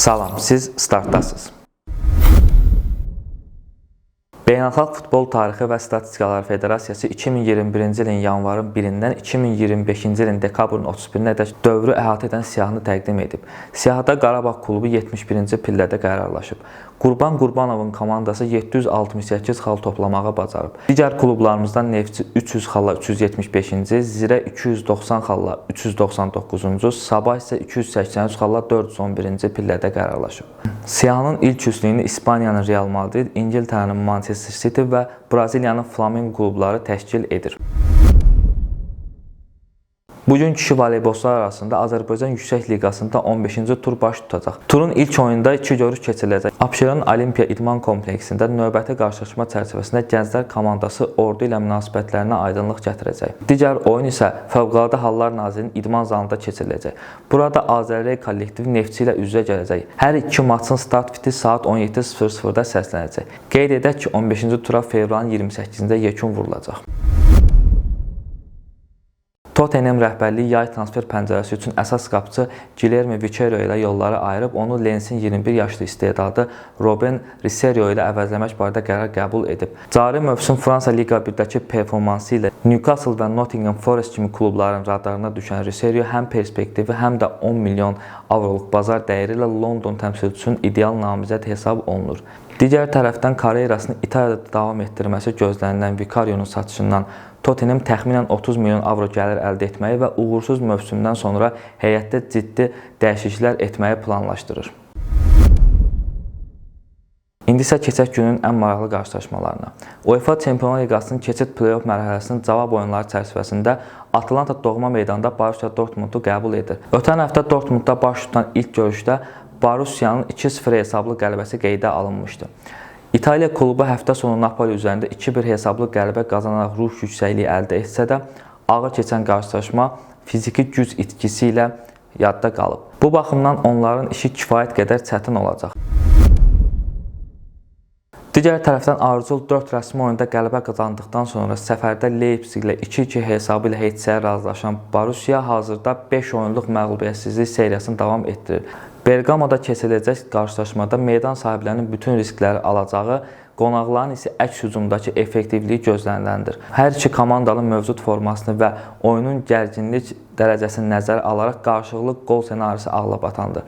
Salam, siz startdasınız. Beynəlxalq Futbol Tarixi və Statistikalar Federasiyası 2021-ci ilin yanvarın 1-dən 2025-ci ilin dekabrın 31-nədək dövrü əhatə edən siyahını təqdim edib. Siyahıda Qarabağ klubu 71-ci pillədə qərarlaşıb. Qurban Qurbanovun komandası 768 xal toplamağa bacarıb. Digər klublarımızdan Neftçi 300 xalla 375-ci, Zirə 290 xalla 399-cu, Sabah isə 283 xalla 411-ci pillədə qərarlaşıb. Siyahının ilk üçlüyünü İspaniyanın Real Madrid, İngiltərənin Manchester City və Braziliyanın Flamengo klubları təşkil edir. Bugün kişi voleybolçular arasında Azərbaycan Yüksək Liqasında 15-ci tur baş tutacaq. Turun ilk oyunda 2 görüş keçiriləcək. Abşeron Olimpiya İdman Kompleksində növbəti qarşılaşma çərçivəsində Gənclər komandası ordu ilə münasibətlərinə aydınlıq gətirəcək. Digər oyun isə Fövqəladə Hallar Nazirinin idman zalında keçiriləcək. Burada Azərrey kollektivi Neftçi ilə üz-üzə gələcək. Hər iki maçın start fiti saat 17:00-da səslənəcək. Qeyd edək ki, 15-ci tura fevralın 28-də yekun vurulacaq. Tottenham rəhbərliyi yay transfer pəncərəsi üçün əsas qapıcı Guilherme Vicario ilə yolları ayırıb, onu Lensin 21 yaşlı istedadı Robben Riserio ilə əvəzləmək barədə qərar qəbul edib. Cari mövsüm Fransa Liqa 1-dəki performansı ilə Newcastle və Nottingham Forest kimi klubların radarına düşən Riserio həm perspektivi, həm də 10 milyon avroluq bazar dəyəri ilə London təmsilçisinin ideal namizəd hesab olunur. Digər tərəfdən karyerasını İtaliyada davam etdirməsi gözlənilən Vicario'nun satışından Tottenham təxminən 30 milyon avro gəlir əldə etməyi və uğursuz mövsümdən sonra heyətdə ciddi dəyişikliklər etməyi planlaşdırır. İndi isə keçək günün ən maraqlı qarşılaşmalarına. UEFA Çempionlar Liqasının keçid play-off mərhələsinin cavab oyunları çərçivəsində Atlanta doğma meydanda Borussia Dortmundu qəbul edir. Ötən həftə Dortmundda baş tutan ilk görüşdə Borussiyanın 2-0 hesablı qələbəsi qeydə alınmışdı. İtaliya klubu həftə sonu Napoli üzərində 2-1 hesablı qələbə qazanaraq ruh yüksəkliyi əldə etsə də, ağır keçən qarşılaşma fiziki güc itkisi ilə yadda qalıb. Bu baxımdan onların işi kifayət qədər çətin olacaq. Digər tərəfdən ardıcıl 4 rəsmi oyunda qələbə qazandıqdan sonra səfərdə Leipzig ilə 2-2 hesabı ilə heçsəyə razılaşan Borussia hazırda 5 oyunluq məğlubiyyətsizlik seriyasını davam etdirir. Bergamoda keçiriləcək qarşılaşmada meydan sahiblərinin bütün riskləri alacağı, qonaqların isə əks hücumdakı effektivliyi gözləniləndir. Hər iki komandanın mövcud formasını və oyunun gərginlik dərəcəsini nəzərə alaraq qarşılıqlı qol senarisi ağlabatandır.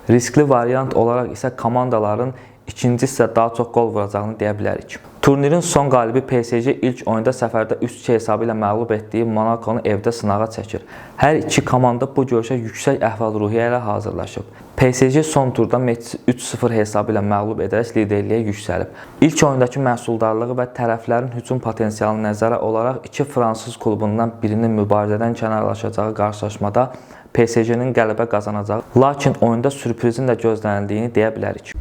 Riskli variant olaraq isə komandaların ikinci isə daha çox qol vuracağını deyə bilərik. Turnirin son qalibi PSG ilk oyunda səfərdə 3-2 hesabı ilə məğlub etdiyi Monakonu evdə sınağa çəkir. Hər iki komanda bu görüşə yüksək əhval-ruhiyyə ilə hazırlaşıb. PSG son turda Metsi 3-0 hesabı ilə məğlub edərək liderliyə yüksəlib. İlk oyundakı məhsuldarlığı və tərəflərin hücum potensialını nəzərə alaraq iki fransız klubundan birinin mübarizədən kənarlaşacağı qarşılaşmada PSG-nin qələbə qazanacağı, lakin oyunda sürprizin də gözlənildiyini deyə bilərik.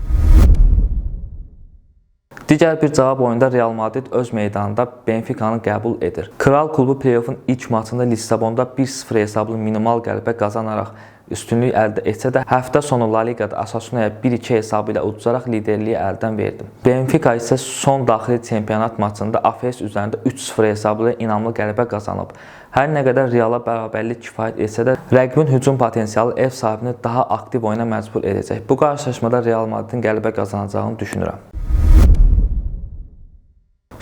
Digər bir cavab oyunda Real Madrid öz meydanında Benfica'nı qəbul edir. Kral klubu play-off'un ilk maçında Lissabonda 1-0 hesablı minimal qələbə qazanaraq üstünlük əldə etsə də, həftə sonu La Liga'da Asasuna'ya 1-2 hesabı ilə uduzaraq liderliyi əldən verdi. Benfica isə son daxili çempionat maçında AFS üzərində 3-0 hesabı ilə inamlı qələbə qazanıb. Hər nə qədər Real'a bərabərlik kifayət etsə də, rəqibin hücum potensialı ev sahibini daha aktiv oyuna məcbur edəcək. Bu qarşılaşmada Real Madridin qələbə qazanacağını düşünürəm.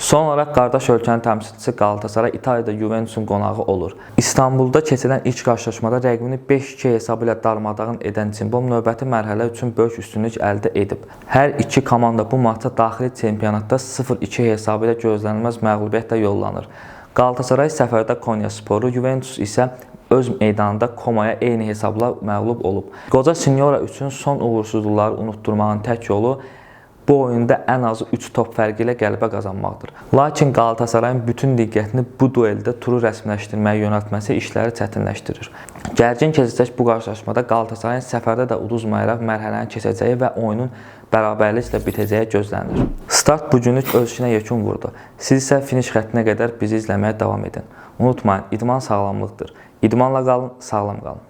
Son olaraq qardaş ölkənin təmsilçisi Galatasaray İtaliyada Juventusun qonağı olur. İstanbulda keçirilən ilk qarşılaşmada rəqibini 5-2 hesabı ilə darmadağın edən Cimbom növbəti mərhələ üçün böyük üstünlük əldə edib. Hər iki komanda bu maçda daxili çempionatda 0-2 hesabı ilə gözlənilməz məğlubiyyətlə yollanır. Galatasaray səfərdə Konyasporu, Juventus isə öz meydanında Komaya eyni hesabla məğlub olub. Qoca Signora üçün son uğursuzluqları unutturmağın tək yolu bu oyunda ən azı 3 top fərqi ilə qələbə qazanmaqdır. Lakin Galatasarayın bütün diqqətini bu dueldə turu rəsmiləşdirməyə yönəltməsi işləri çətinləşdirir. Gərgin keçəcək bu qarşılaşmada Galatasarayın səfərdə də uduzmayaraq mərhələni keçəcəyi və oyunun bərabərliklə bitəcəyi gözlənilir. Start bugünlük öz işinə yekun vurdu. Siz isə finiş xəttinə qədər bizi izləməyə davam edin. Unutmayın, idman sağlamlıqdır. İdmanla qalın, sağlam qalın.